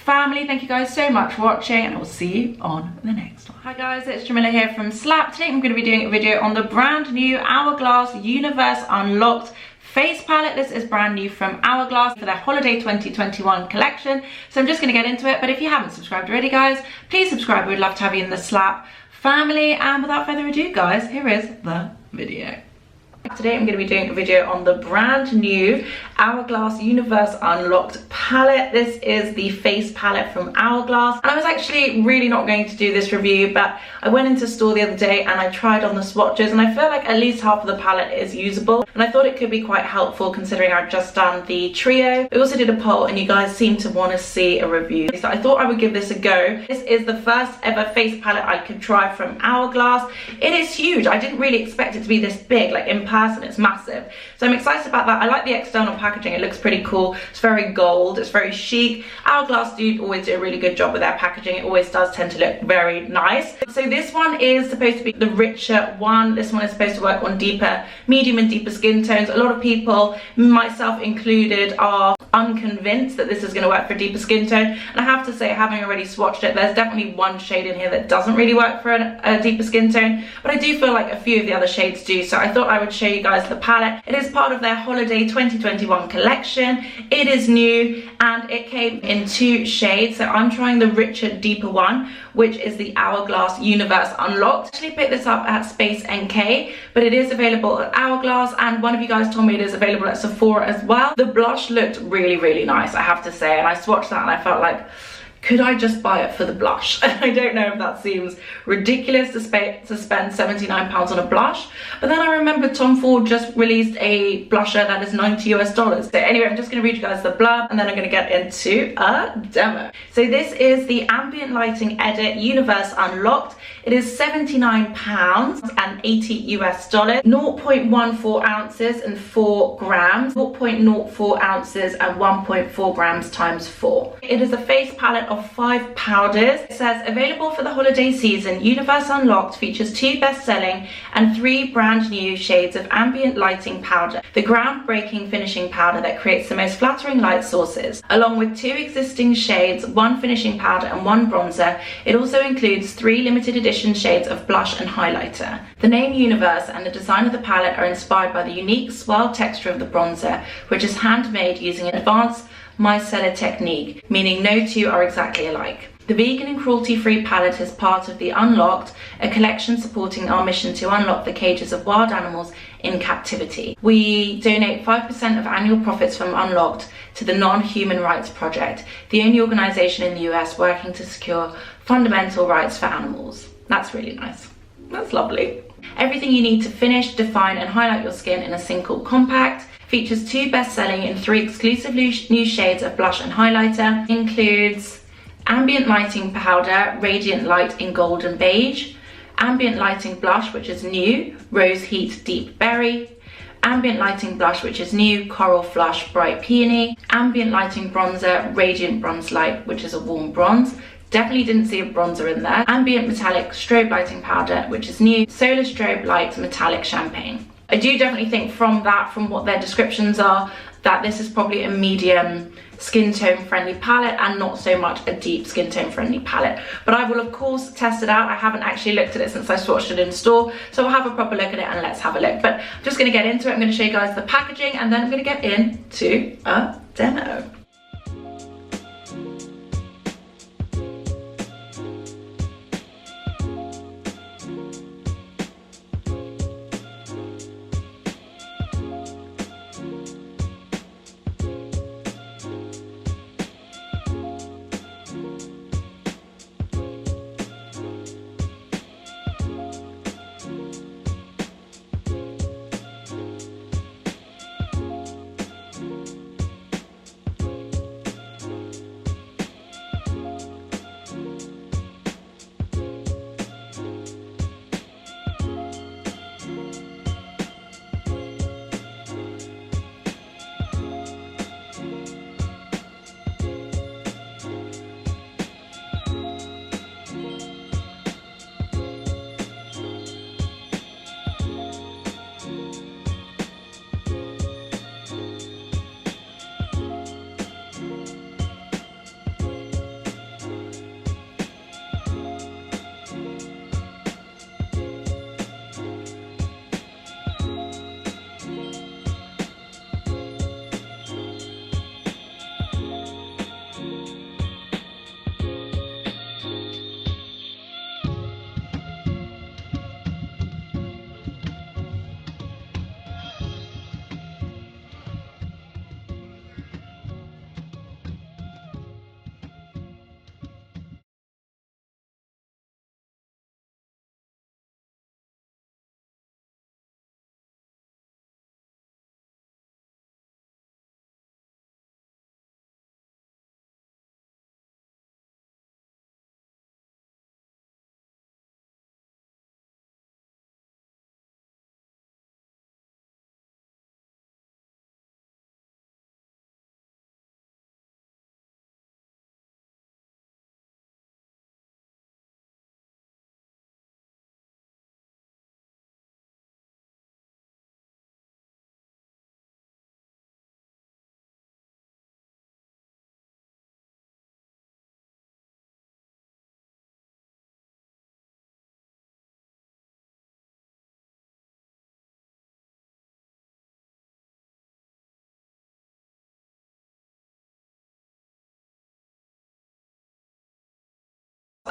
family. Thank you guys so much for watching, and I will see you on the next one. Hi guys, it's Jamila here from Slap. Today I'm going to be doing a video on the brand new Hourglass Universe Unlocked face palette. This is brand new from Hourglass for their holiday 2021 collection. So I'm just going to get into it, but if you haven't subscribed already guys, please subscribe. We'd love to have you in the Slap family, and without further ado guys, here is the video. Today I'm going to be doing a video on the brand new Hourglass Universe Unlocked palette. This is the face palette from Hourglass, and I was actually really not going to do this review, but I went into store the other day and I tried on the swatches, and I feel like at least half of the palette is usable, and I thought it could be quite helpful considering I've just done the trio. I also did a poll and you guys seem to want to see a review, so I thought I would give this a go. This is the first ever face palette I could try from Hourglass. It is huge. I didn't really expect it to be this big, like in person it's massive, so I'm excited about that. I like the external packaging, it looks pretty cool. It's very gold, it's very chic. Hourglass always do a really good job with their packaging. It always does tend to look very nice. So this one is supposed to be the richer one. This one is supposed to work on deeper, medium and deeper skin tones. A lot of people, myself included, are unconvinced that this is going to work for a deeper skin tone, and I have to say, having already swatched it, there's definitely one shade in here that doesn't really work for a deeper skin tone, but I do feel like a few of the other shades do. So I thought I would show you guys the palette. It is part of their holiday 2021 collection. It is new and it came in 2 shades, so I'm trying the richer, deeper one, which is the Hourglass Universe Unlocked. I actually picked this up at Space NK, but it is available at Hourglass, and one of you guys told me it is available at Sephora as well. The blush looked really nice, I have to say, and I swatched that and I felt like, could I just buy it for the blush? I don't know if that seems ridiculous to spend £79 on a blush, but then I remember Tom Ford just released a blusher that is $90 US. So anyway, I'm just going to read you guys the blurb and then I'm going to get into a demo. So this is the Ambient Lighting Edit Universe Unlocked. It is £79 and $80 US, 0.14 ounces and 4 grams, 0.04 ounces and 1.4 grams times 4. It is a face palette of 5 powders. It says available for the holiday season. Universe Unlocked features 2 best-selling and 3 brand new shades of ambient lighting powder, the groundbreaking finishing powder that creates the most flattering light sources. Along with 2 existing shades, 1 finishing powder and 1 bronzer, it also includes 3 limited edition shades of blush and highlighter. The name Universe and the design of the palette are inspired by the unique swirl texture of the bronzer, which is handmade using an advanced micellar technique, meaning no 2 are exactly alike. The vegan and cruelty-free palette is part of the Unlocked, a collection supporting our mission to unlock the cages of wild animals in captivity. We donate 5% of annual profits from Unlocked to the Non-Human Rights Project, the only organisation in the US working to secure fundamental rights for animals. That's really nice. That's lovely. Everything you need to finish, define and highlight your skin in a single compact. Features 2 best-selling and 3 exclusive new shades of blush and highlighter. Includes Ambient Lighting Powder, Radiant Light in Gold and Beige. Ambient Lighting Blush, which is new, Rose Heat Deep Berry. Ambient Lighting Blush, which is new, Coral Flush Bright Peony. Ambient Lighting Bronzer, Radiant Bronze Light, which is a warm bronze. Definitely didn't see a bronzer in there. Ambient Metallic Strobe Lighting Powder, which is new, Solar Strobe Light Metallic Champagne. I do definitely think from what their descriptions are, that this is probably a medium skin tone friendly palette and not so much a deep skin tone friendly palette. But I will of course test it out. I haven't actually looked at it since I swatched it in store, so I'll have a proper look at it and let's have a look. But I'm just going to get into it. I'm going to show you guys the packaging and then I'm going to get into a demo.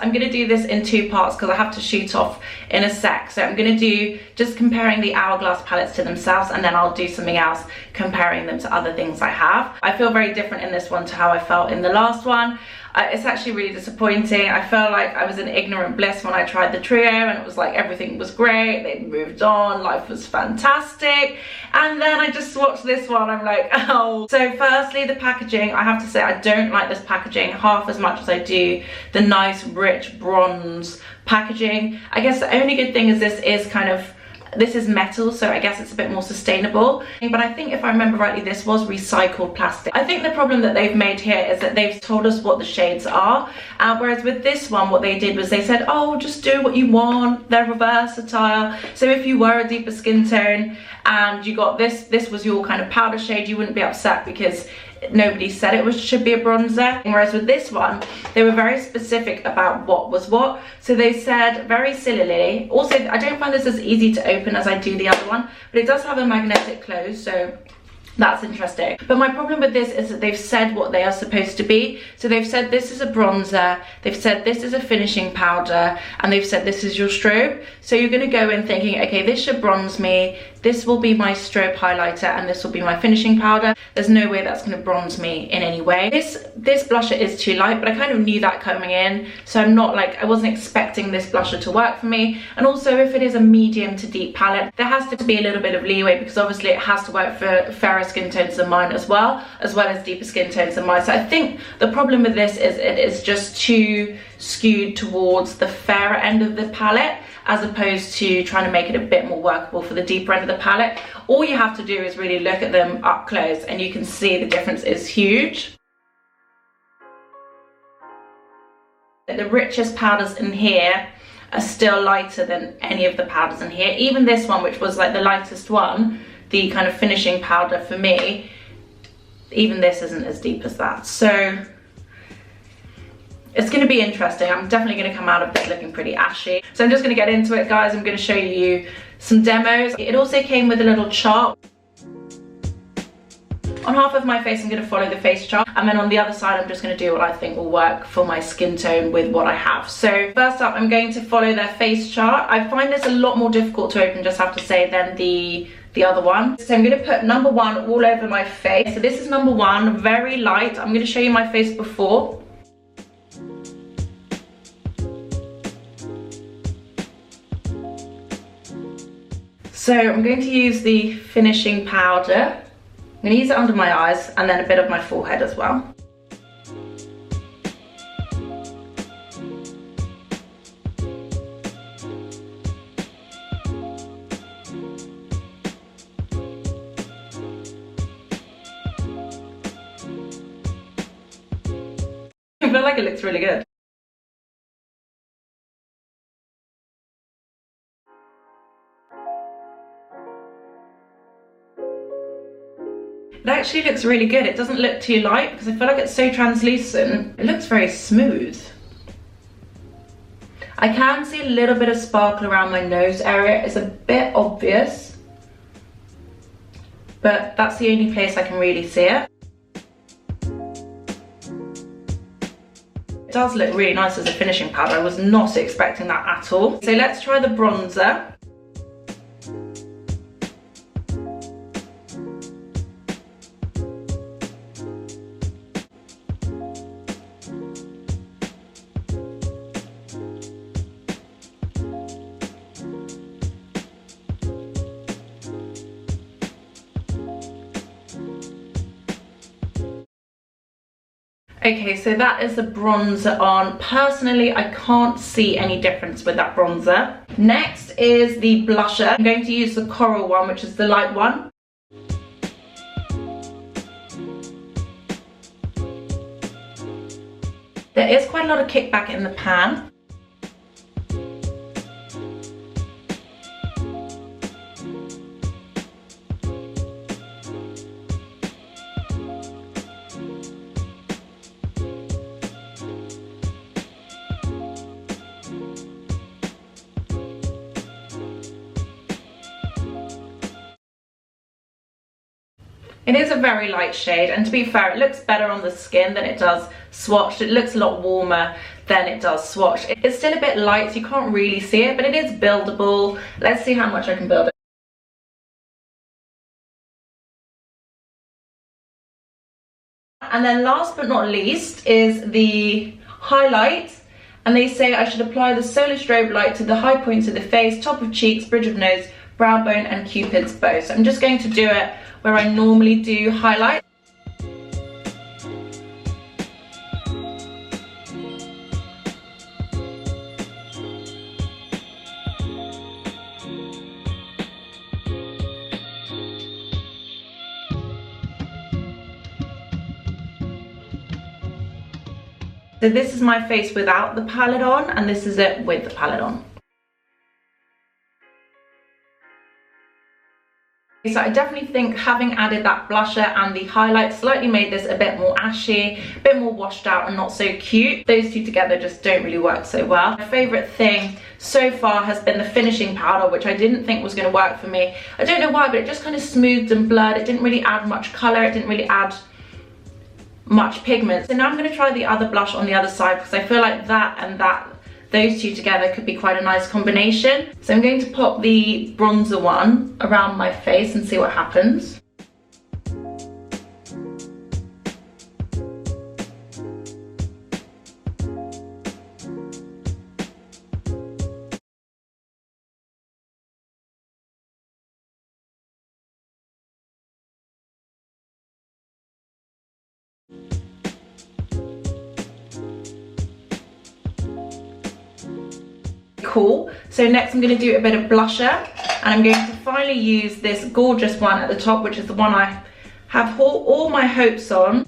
I'm going to do this in two parts because I have to shoot off in a sec. So I'm going to do just comparing the Hourglass palettes to themselves, and then I'll do something else comparing them to other things I have. I feel very different in this one to how I felt in the last one. It's actually really disappointing. I felt like I was in ignorant bliss when I tried the trio, and it was like everything was great, they'd moved on, life was fantastic, and then I just swatched this one. I'm like, oh. So firstly, the packaging, I have to say I don't like this packaging half as much as I do the nice rich bronze packaging. I guess the only good thing is this is metal, so I guess it's a bit more sustainable. But I think if I remember rightly, this was recycled plastic. I think the problem that they've made here is that they've told us what the shades are, whereas with this one, what they did was they said, oh, just do what you want, they're versatile. So if you were a deeper skin tone and you got this was your kind of powder shade, you wouldn't be upset because nobody said it should be a bronzer. Whereas with this one, they were very specific about what was what. So they said very sillily. Also, I don't find this as easy to open as I do the other one, but it does have a magnetic close, so that's interesting. But my problem with this is that they've said what they are supposed to be. So they've said this is a bronzer, they've said this is a finishing powder, and they've said this is your strobe. So you're going to go in thinking, okay, this should bronze me, this will be my strobe highlighter, and this will be my finishing powder. There's no way that's going to bronze me in any way. This blusher is too light, but I kind of knew that coming in, so I'm not like, I wasn't expecting this blusher to work for me. And also, if it is a medium to deep palette, there has to be a little bit of leeway, because obviously it has to work for fairer skin tones than mine as well as deeper skin tones than mine. So I think the problem with this is it is just too skewed towards the fairer end of the palette, as opposed to trying to make it a bit more workable for the deeper end of the palette. All you have to do is really look at them up close, and you can see the difference is huge. The richest powders in here are still lighter than any of the powders in here. Even this one, which was like the lightest one, the kind of finishing powder for me, even this isn't as deep as that. So it's going to be interesting. I'm definitely going to come out of this looking pretty ashy. So I'm just going to get into it, guys. I'm going to show you some demos. It also came with a little chart. On half of my face, I'm going to follow the face chart, and then on the other side, I'm just going to do what I think will work for my skin tone with what I have. So first up, I'm going to follow their face chart. I find this a lot more difficult to open, just have to say, than the other one. So I'm going to put number one all over my face. So this is number one, very light. I'm going to show you my face before. So I'm going to use the finishing powder. I'm going to use it under my eyes and then a bit of my forehead as well. I feel like it looks really good. It actually looks really good. It doesn't look too light because I feel like it's so translucent. It looks very smooth. I can see a little bit of sparkle around my nose area. It's a bit obvious, but that's the only place I can really see it. It does look really nice as a finishing powder. I was not expecting that at all. So let's try the bronzer. Okay, so that is the bronzer on. Personally, I can't see any difference with that bronzer. Next is the blusher. I'm going to use the coral one, which is the light one. There is quite a lot of kickback in the pan. It is a very light shade, and to be fair, it looks better on the skin than it does swatched. It looks a lot warmer than it does swatched. It's still a bit light, so you can't really see it, but it is buildable. Let's see how much I can build it. And then last but not least is the highlight. And they say I should apply the solar strobe light to the high points of the face, top of cheeks, bridge of nose, brow bone and Cupid's bow. So I'm just going to do it where I normally do highlight. So this is my face without the palette on, and this is it with the palette on. So I definitely think having added that blusher and the highlight slightly made this a bit more ashy, a bit more washed out and not so cute. Those two together just don't really work so well. My favourite thing so far has been the finishing powder, which I didn't think was going to work for me. I don't know why, but it just kind of smoothed and blurred. It didn't really add much colour, it didn't really add much pigment. So now I'm going to try the other blush on the other side, because I feel like that and those two together could be quite a nice combination. So I'm going to pop the bronzer one around my face and see what happens. Cool. So next I'm going to do a bit of blusher, and I'm going to finally use this gorgeous one at the top, which is the one I have all my hopes on.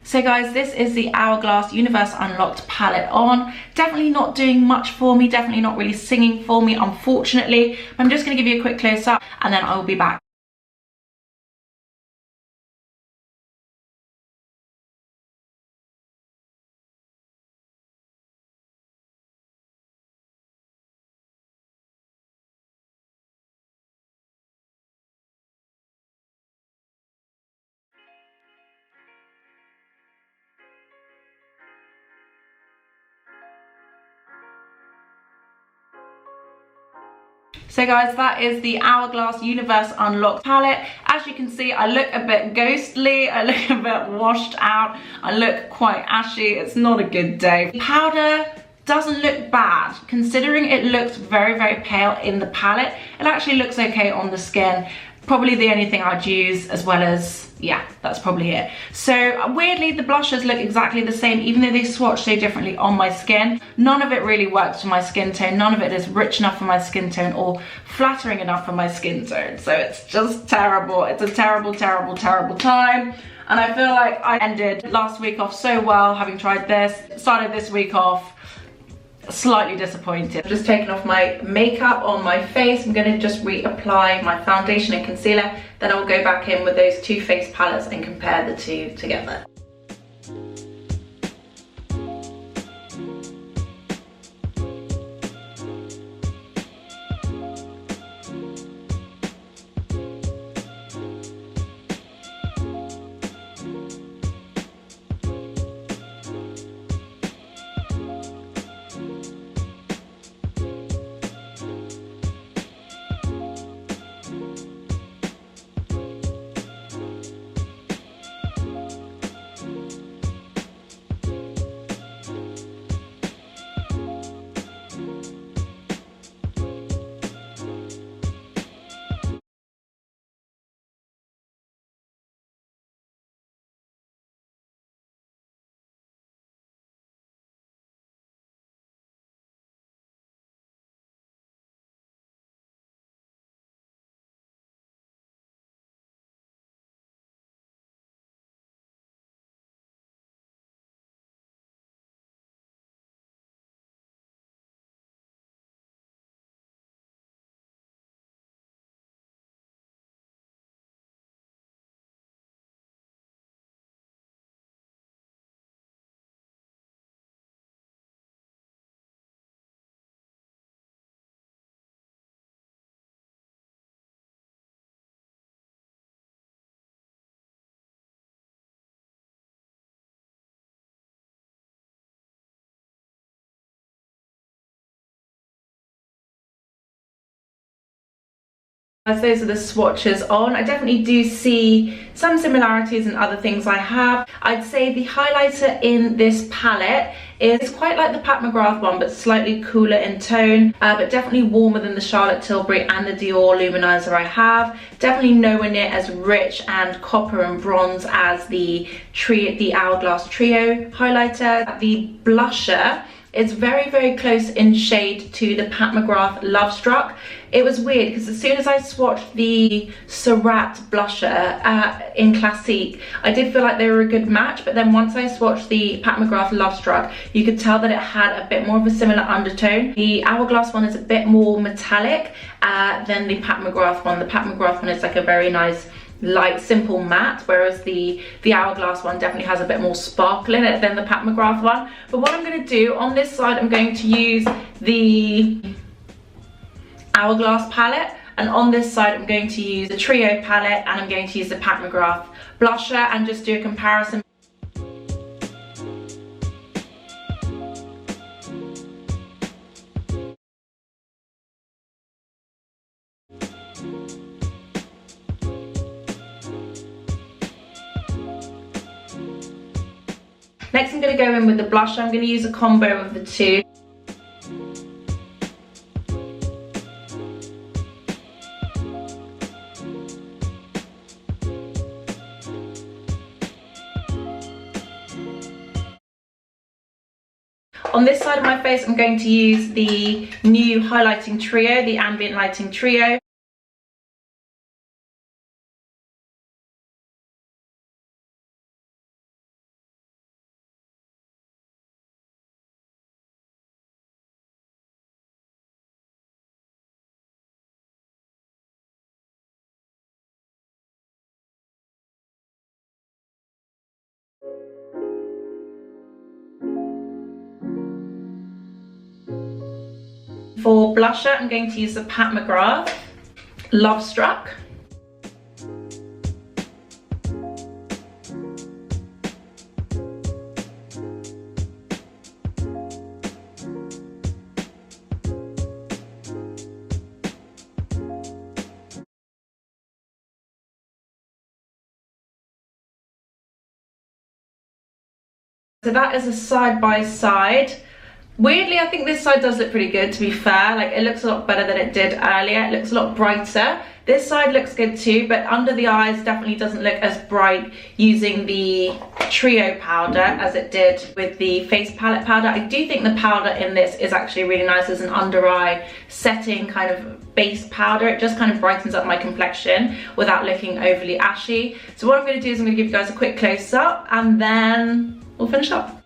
So guys, this is the Hourglass Universe Unlocked palette on. Definitely not doing much for me, definitely not really singing for me, unfortunately. I'm just going to give you a quick close up and then I will be back. So guys, that is the Hourglass Universe Unlocked palette. As you can see, I look a bit ghostly, I look a bit washed out, I look quite ashy. It's not a good day. The powder doesn't look bad, considering it looks very, very pale in the palette. It actually looks okay on the skin. Probably the only thing I'd use, as well as, yeah, that's probably it. So weirdly, the blushes look exactly the same, even though they swatch so differently on my skin. None of it really works for my skin tone. None of it is rich enough for my skin tone or flattering enough for my skin tone. So it's just terrible. It's a terrible, terrible, terrible time. And I feel like I ended last week off so well, having tried this. Started this week off slightly disappointed. I've just taken off my makeup on my face. I'm going to just reapply my foundation and concealer. Then I'll go back in with those two face palettes and compare the two together. As those are the swatches on, I definitely do see some similarities in other things I have. I'd say the highlighter in this palette is quite like the Pat McGrath one, but slightly cooler in tone, but definitely warmer than the Charlotte Tilbury and the Dior luminizer I have. Definitely nowhere near as rich and copper and bronze as the Hourglass Trio highlighter. The blusher is very, very close in shade to the Pat McGrath Love Struck. It was weird because as soon as I swatched the Surratt blusher in Classique, I did feel like they were a good match, but then once I swatched the Pat McGrath Love Struck, you could tell that it had a bit more of a similar undertone. The Hourglass one is a bit more metallic than the Pat McGrath one. The Pat McGrath one is like a very nice light simple matte, whereas the Hourglass one definitely has a bit more sparkle in it than the Pat McGrath one. But what I'm going to do on this side, I'm going to use the Hourglass palette, and on this side I'm going to use the Trio palette, and I'm going to use the Pat McGrath blusher and just do a comparison. Next I'm going to go in with the blusher. I'm going to use a combo of the two. On this side of my face I'm going to use the new highlighting trio, the Ambient Lighting Trio. For blusher, I'm going to use the Pat McGrath Love Struck. So that is a side by side. Weirdly, I think this side does look pretty good, to be fair. Like, it looks a lot better than it did earlier. It looks a lot brighter. This side looks good too, but under the eyes definitely doesn't look as bright using the Trio powder as it did with the face palette powder. I do think the powder in this is actually really nice as an under eye setting kind of base powder. It just kind of brightens up my complexion without looking overly ashy. So what I'm going to do is I'm going to give you guys a quick close up and then we'll finish up.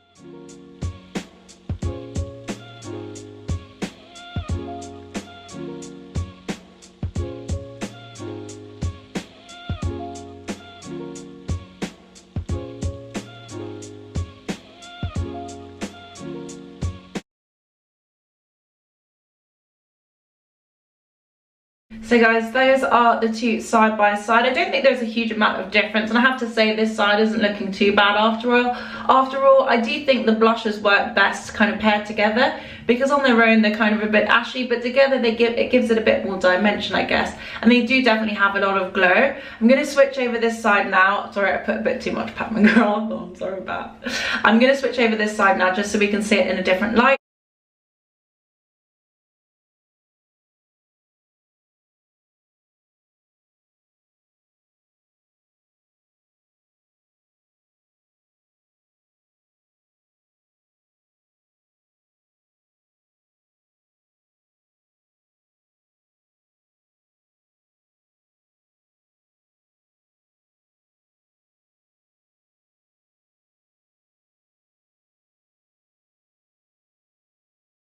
So guys, those are the two side by side. I don't think there's a huge amount of difference, and I have to say this side isn't looking too bad after all. After all, I do think the blushes work best kind of paired together, because on their own they're kind of a bit ashy, but together it gives it a bit more dimension, I guess. And they do definitely have a lot of glow. I'm going to switch over this side now. Sorry, I put a bit too much Pat McGrath on, sorry about that. I'm going to switch over this side now just so we can see it in a different light.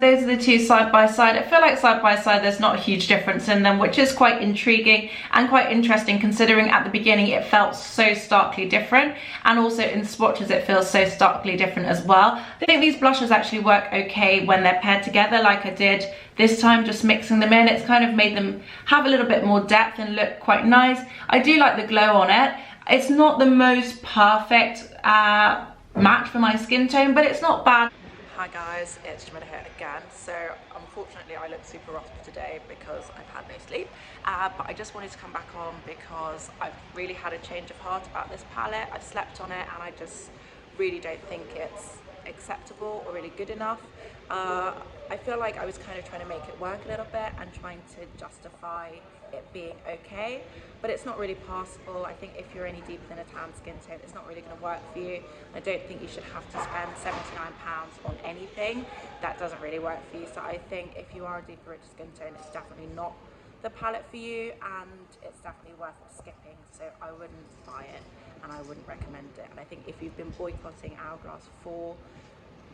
Those are the two side by side. I feel like side by side there's not a huge difference in them, which is quite intriguing and quite interesting, considering at the beginning it felt so starkly different, and also in swatches it feels so starkly different as well. I think these blushes actually work okay when they're paired together like I did this time, just mixing them in. It's kind of made them have a little bit more depth and look quite nice. I do like the glow on it. It's not the most perfect match for my skin tone, but it's not bad. Hi guys, it's Jamila here again. So unfortunately I look super rough today because I've had no sleep but I just wanted to come back on because I've really had a change of heart about this palette. I've slept on it and I just really don't think it's acceptable or really good enough. I feel like I was kind of trying to make it work a little bit and trying to justify it being okay, but it's not really possible. I think if you're any deeper than a tan skin tone, it's not really going to work for you. I don't think you should have to spend £79 on anything that doesn't really work for you. So I think if you are a deeper rich skin tone, it's definitely not the palette for you, and it's definitely worth skipping. So I wouldn't buy it and I wouldn't recommend it. And I think if you've been boycotting Hourglass for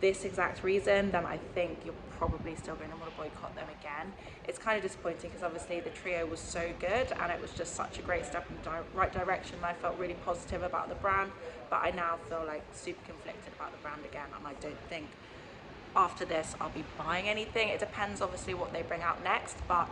this exact reason, then I think you're probably still going to want to boycott them again. It's kind of disappointing because obviously the trio was so good and it was just such a great step in the right direction, and I felt really positive about the brand, but I now feel like super conflicted about the brand again, and I don't think after this I'll be buying anything. It depends obviously what they bring out next, but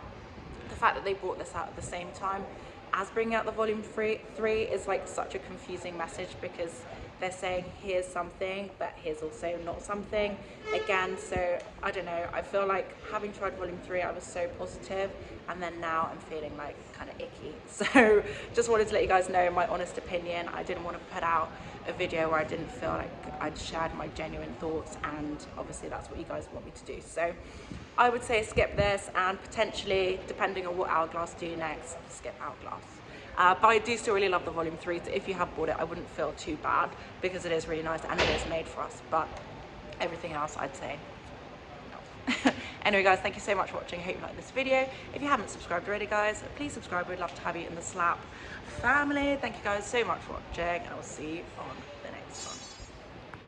the fact that they brought this out at the same time as bringing out the volume 3 is like such a confusing message, because they're saying here's something but here's also not something again. So I don't know, I feel like having tried volume 3 I was so positive, and then now I'm feeling like kind of icky. So just wanted to let you guys know my honest opinion. I didn't want to put out a video where I didn't feel like I'd shared my genuine thoughts, and obviously that's what you guys want me to do. So I would say skip this, and potentially, depending on what Hourglass do next, skip Hourglass. But I do still really love the volume 3, so if you have bought it I wouldn't feel too bad because it is really nice and it is made for us, but everything else I'd say no. Anyway guys, thank you so much for watching. I hope you liked this video. If you haven't subscribed already guys, please subscribe. We'd love to have you in the Slap family. Thank you guys so much for watching, and I will see you on the next